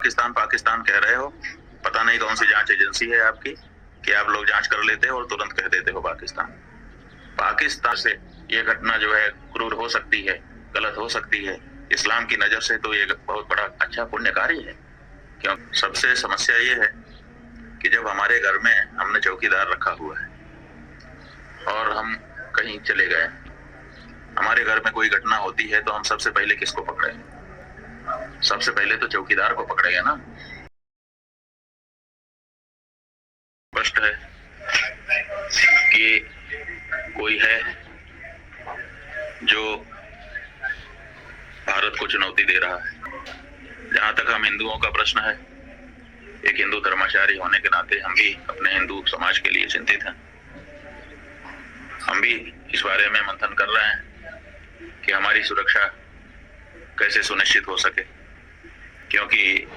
पाकिस्तान पाकिस्तान कह रहे हो, पता नहीं कौन सी जांच एजेंसी है आपकी कि आप लोग जांच कर लेते हो और तुरंत कह देते हो पाकिस्तान। पाकिस्तान से ये घटना जो है क्रूर हो सकती है, गलत हो सकती है। इस्लाम की नजर से तो ये बहुत बड़ा अच्छा पुण्य कार्य है। क्यों? सबसे समस्या ये है कि जब हमारे घर में हमने चौकीदार रखा हुआ है और हम कहीं चले गए, हमारे घर में कोई घटना होती है तो हम सबसे पहले किसको पकड़े? सबसे पहले तो चौकीदार को पकड़ेगा ना। स्पष्ट है कि कोई है जो भारत को चुनौती दे रहा है। जहां तक हम हिंदुओं का प्रश्न है, एक हिंदू धर्माचारी होने के नाते हम भी अपने हिंदू समाज के लिए चिंतित हैं। हम भी इस बारे में मंथन कर रहे हैं कि हमारी सुरक्षा कैसे सुनिश्चित हो सके, क्योंकि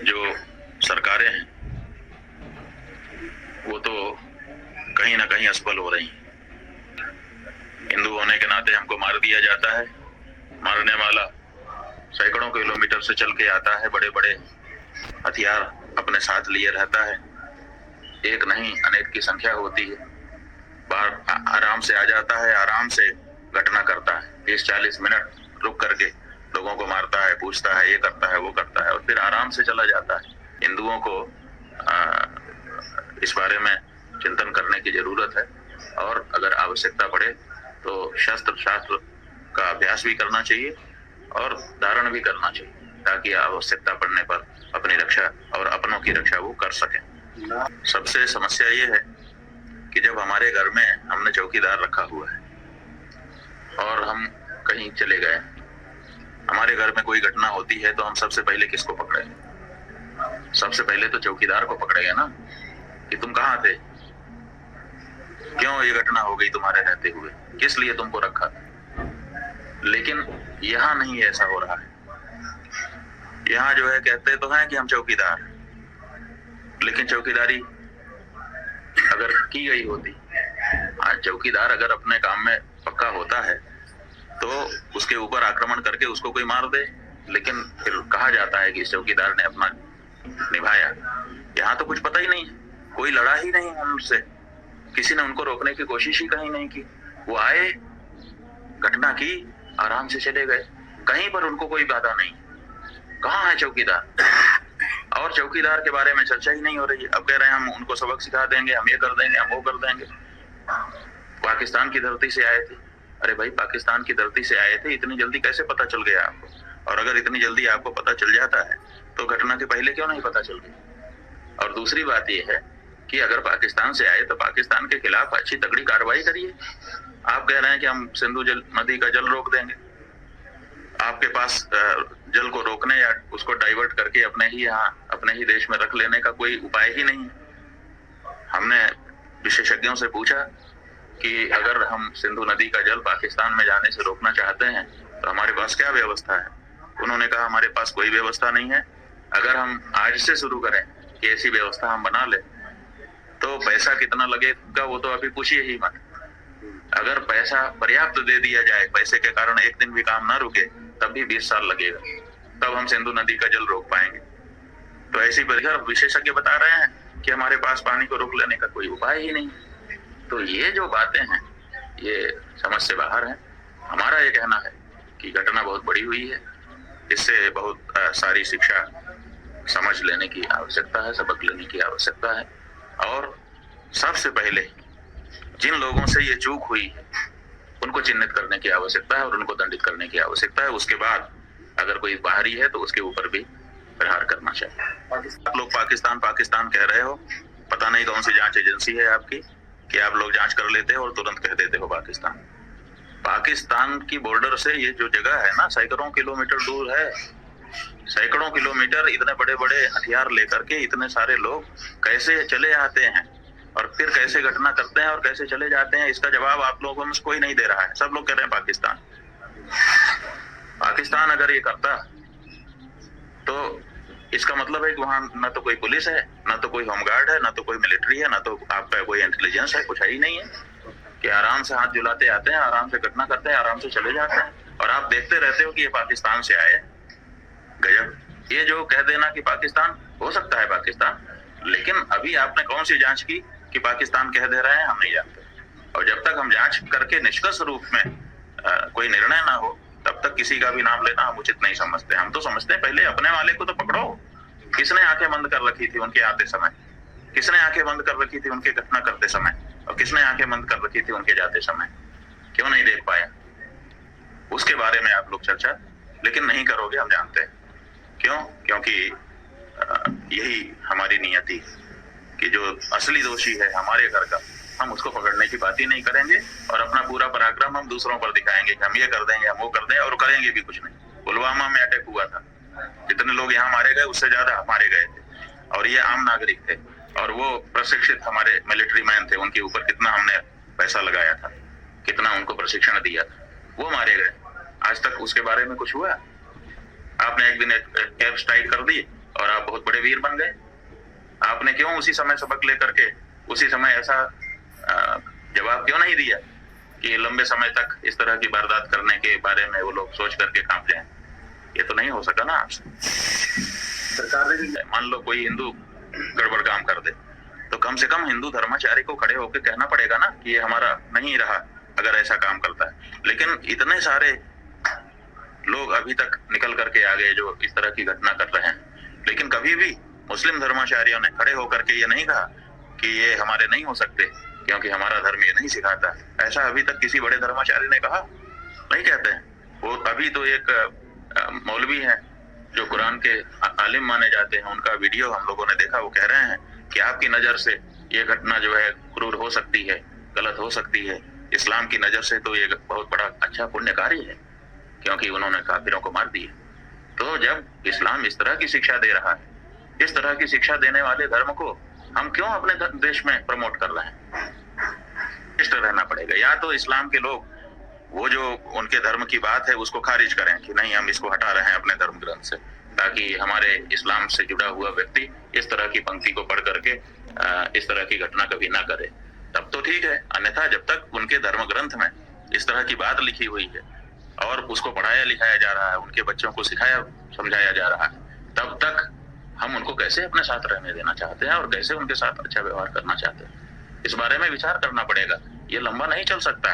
जो सरकारें हैं वो तो कहीं ना कहीं असफल हो रही हैं। हिंदू होने के नाते हमको मार दिया जाता है। मारने वाला सैकड़ों किलोमीटर से चल के आता है, बड़े बड़े हथियार अपने साथ लिए रहता है। एक नहीं अनेक की संख्या होती है। बाहर आराम से आ जाता है, आराम से घटना करता है, 30-40 मिनट रुक करके लोगों को मारता है, पूछता है, ये करता है, वो करता है और फिर आराम से चला जाता है। हिंदुओं को इस बारे में चिंतन करने की जरूरत है और अगर आवश्यकता पड़े तो शस्त्र शास्त्र का अभ्यास भी करना चाहिए और धारण भी करना चाहिए, ताकि आवश्यकता पड़ने पर अपनी रक्षा और अपनों की रक्षा वो कर सके। सबसे समस्या ये है कि जब हमारे घर में हमने चौकीदार रखा हुआ है और हम कहीं चले गए, हमारे घर में कोई घटना होती है तो हम सबसे पहले किसको पकड़े? सबसे पहले तो चौकीदार को पकड़ेगा ना कि तुम कहाँ थे, क्यों ये घटना हो गई तुम्हारे रहते हुए, किस लिए तुमको रखा। लेकिन यहाँ नहीं ऐसा हो रहा है। यहाँ जो है कहते तो हैं कि हम चौकीदार, लेकिन चौकीदारी अगर की गई होती, आज चौकीदार अगर अपने काम में पक्का होता है तो उसके ऊपर आक्रमण करके उसको कोई मार दे, लेकिन फिर कहा जाता है कि इस चौकीदार ने अपना निभाया। यहाँ तो कुछ पता ही नहीं है, कोई लड़ा ही नहीं उनसे, किसी ने उनको रोकने की कोशिश ही कहीं नहीं की। वो आए, घटना की, आराम से चले गए, कहीं पर उनको कोई बाधा नहीं। कहाँ है चौकीदार? और चौकीदार के बारे में चर्चा ही नहीं हो रही है। अब कह रहे हैं हम उनको सबक सिखा देंगे, हम ये कर देंगे, हम वो कर देंगे। पाकिस्तान की धरती से आए थे। अरे भाई, पाकिस्तान की धरती से आए थे, इतनी जल्दी कैसे पता चल गया आपको? और अगर इतनी जल्दी आपको पता चल जाता है तो घटना के पहले क्यों नहीं पता चल गया? और दूसरी बात यह है कि अगर पाकिस्तान से आए तो पाकिस्तान के खिलाफ अच्छी तगड़ी कार्रवाई करिए। आप कह रहे हैं कि हम सिंधु नदी का जल रोक देंगे। आपके पास जल को रोकने या उसको डाइवर्ट करके अपने ही देश में रख लेने का कोई उपाय ही नहीं है। हमने विशेषज्ञों से पूछा कि अगर हम सिंधु नदी का जल पाकिस्तान में जाने से रोकना चाहते हैं तो हमारे पास क्या व्यवस्था है? उन्होंने कहा हमारे पास कोई व्यवस्था नहीं है। अगर हम आज से शुरू करें कि ऐसी व्यवस्था हम बना ले तो पैसा कितना लगेगा वो तो अभी पूछिए ही मत। अगर पैसा पर्याप्त दे दिया जाए, पैसे के कारण एक दिन भी काम ना रुके, तब भी 20 साल लगेगा, तब हम सिंधु नदी का जल रोक पाएंगे। तो ऐसी विशेषज्ञ बता रहे हैं कि हमारे पास पानी को रोक लेने का कोई उपाय ही नहीं। तो ये जो बातें हैं ये समझ से बाहर है। हमारा ये कहना है कि घटना बहुत बड़ी हुई है, इससे बहुत सारी शिक्षा समझ लेने की आवश्यकता है, सबक लेने की आवश्यकता है। और सबसे पहले जिन लोगों से ये चूक हुई है उनको चिन्हित करने की आवश्यकता है और उनको दंडित करने की आवश्यकता है। उसके बाद अगर कोई बाहरी है तो उसके ऊपर भी प्रहार करना चाहिए। आप लोग पाकिस्तान पाकिस्तान कह रहे हो, पता नहीं कौन सी जांच एजेंसी है आपकी कि आप लोग जांच कर लेते हो और तुरंत कह देते हो पाकिस्तान। पाकिस्तान की बॉर्डर से ये जो जगह है ना, सैकड़ों किलोमीटर दूर है। सैकड़ों किलोमीटर इतने बड़े बड़े हथियार लेकर के इतने सारे लोग कैसे चले आते हैं और फिर कैसे घटना करते हैं और कैसे चले जाते हैं, इसका जवाब आप लोगों में कोई नहीं दे रहा है। सब लोग कह रहे हैं पाकिस्तान। पाकिस्तान अगर ये करता तो इसका मतलब है कि वहां ना तो कोई पुलिस है, ना तो कोई होमगार्ड है, ना तो कोई मिलिट्री है, ना तो आपका कोई इंटेलिजेंस है, कुछ है ही नहीं है कि आराम से हाथ झुलाते आते हैं, आराम से घटना करते हैं, आराम से चले जाते हैं और आप देखते रहते हो कि ये पाकिस्तान से आए। गजब। ये जो कह देना कि पाकिस्तान हो सकता है पाकिस्तान, लेकिन अभी आपने कौन सी जांच की कि पाकिस्तान कह दे रहे हैं, हम नहीं जानते। और जब तक हम जांच करके निष्कर्ष रूप में कोई निर्णय ना हो, तब तक किसी का भी नाम लेना हम उचित नहीं समझते। हम तो समझते हैं पहले अपने वाले को तो पकड़ो। किसने आंखें बंद कर रखी थी उनके आते समय, किसने आंखें बंद कर रखी थी उनके घटना करते समय, और किसने आंखें बंद कर रखी थी उनके जाते समय, क्यों नहीं देख पाया? उसके बारे में आप लोग चर्चा लेकिन नहीं करोगे, हम जानते हैं क्यों। क्योंकि यही हमारी नियति कि जो असली दोषी है हमारे घर का, हम उसको पकड़ने की बात ही नहीं करेंगे और अपना पूरा पराक्रम हम दूसरों पर दिखाएंगे कि हम ये कर देंगे, हम वो कर देंगे, और करेंगे भी कुछ नहीं। पुलवामा में अटैक हुआ था, जितने लोग यहाँ मारे गए उससे ज्यादा मारे गए थे, और ये आम नागरिक थे, और वो प्रशिक्षित हमारे मिलिट्री मैन थे, उनके ऊपर कितना हमने पैसा लगाया था, कितना उनको प्रशिक्षण दिया था, वो मारे गए। आज तक उसके बारे में कुछ हुआ? आपने एक दिन एयर स्ट्राइक कर दी और आप बहुत बड़े वीर बन गए। आपने क्यों उसी समय सबक लेकर के उसी समय ऐसा जवाब क्यों नहीं दिया कि लंबे समय तक इस तरह की वारदात करने के बारे में वो लोग सोच करके कांप जाएं? ये तो नहीं हो सका ना आपसे। सरकार ने मान लो कोई हिंदू गड़बड़ काम कर दे, तो कम से कम हिंदू धर्माचार्य को खड़े होकर कहना पड़ेगा ना कि ये हमारा नहीं रहा अगर ऐसा काम करता है। लेकिन इतने सारे लोग अभी तक निकल करके आ गए जो इस तरह की घटना कर रहे हैं, लेकिन कभी भी मुस्लिम धर्माचार्यों ने खड़े होकर के ये नहीं कहा कि ये हमारे नहीं हो सकते क्योंकि हमारा धर्म ये नहीं सिखाता। ऐसा अभी तक किसी बड़े धर्माचार्य ने कहा? नहीं कहते हैं। वो अभी तो एक मौलवी है जो कुरान के आलिम माने जाते हैं, उनका वीडियो हम लोगों ने देखा। वो कह रहे हैं कि आपकी नजर से ये घटना जो है क्रूर हो सकती है, गलत हो सकती है, इस्लाम की नजर से तो ये बहुत बड़ा अच्छा पुण्य कार्य है क्योंकि उन्होंने काफिरों को मार दिया। तो जब इस्लाम इस तरह की शिक्षा दे रहा है, इस तरह की शिक्षा देने वाले धर्म को हम क्यों अपने देश में प्रमोट कर रहे हैं? इस तरह रहना पड़ेगा। या तो इस्लाम के लोग वो जो उनके धर्म की बात है उसको खारिज करें कि नहीं हम इसको हटा रहे हैं अपने धर्म ग्रंथ से, ताकि हमारे इस्लाम से जुड़ा हुआ व्यक्ति इस तरह की पंक्ति को पढ़ करके इस तरह की घटना कभी ना करे, तब तो ठीक है। अन्यथा जब तक उनके धर्म ग्रंथ में इस तरह की बात लिखी हुई है और उसको पढ़ाया लिखाया जा रहा है, उनके बच्चों को सिखाया समझाया जा रहा है, तब तक हम उनको कैसे अपने साथ रहने देना चाहते हैं और कैसे उनके साथ अच्छा व्यवहार करना चाहते हैं, इस बारे में विचार करना पड़ेगा। ये लंबा नहीं चल सकता है।